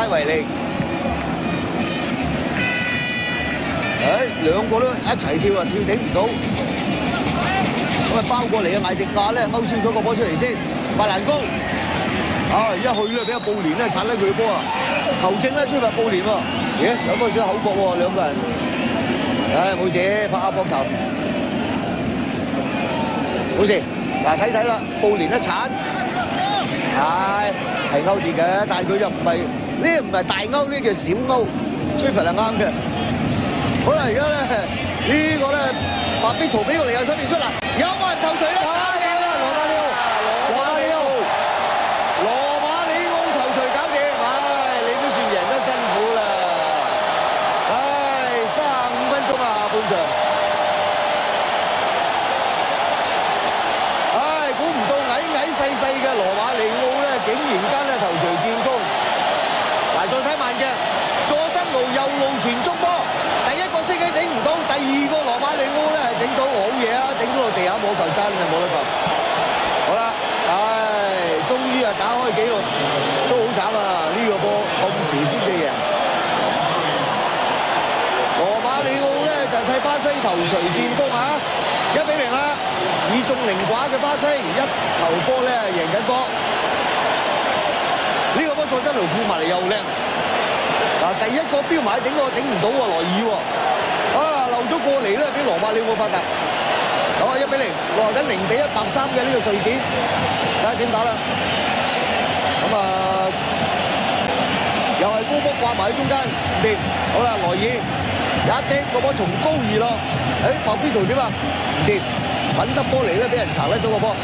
維利。兩個都一齊跳啊，跳頂唔到。咁啊包過嚟嘅艾迪亞咧，勾先咗個波出嚟先，白蘭高。一去咧俾阿布連咧鏟低佢嘅波啊！球證咧吹罰布連喎，咦有多少口角喎兩個人？冇事，拍下膊頭，冇事。嗱睇睇啦，布連一鏟，係勾跌嘅，但係佢就唔係呢，唔係大勾，呢叫小勾，吹罰係啱嘅。好啦，而家咧呢個咧白壁圖俾個嚟右手邊出嚟，有冇人頭槌咧？細嘅羅馬尼奧咧，竟然間咧頭槌建功。嗱，再睇慢嘅，佐真奴右路傳中波，第一個升起頂唔到，第二個羅馬尼奧咧係頂到，好嘢啊！頂到落地下冇球真係冇得球。好啦，終於啊打開紀錄，都好慘啊！呢個波咁遲先至贏。羅馬尼奧咧就替巴西頭槌建功啊！1-0啦。以眾凌寡嘅巴西一球波咧贏緊波，呢個波佐真奴跳埋嚟又靚，第一個標埋頂個頂唔到喎，萊爾喎，漏咗過嚟咧俾羅馬尼奧發達，好啊1-0，落緊0-1白衫嘅呢個瑞典，睇下點打啦，咁又係高波掛埋喺中間，唔掂，好啦萊爾一掟個波從高而落，白邊圖點啊？唔掂。揾得波嚟咧，俾人查甩咗個波。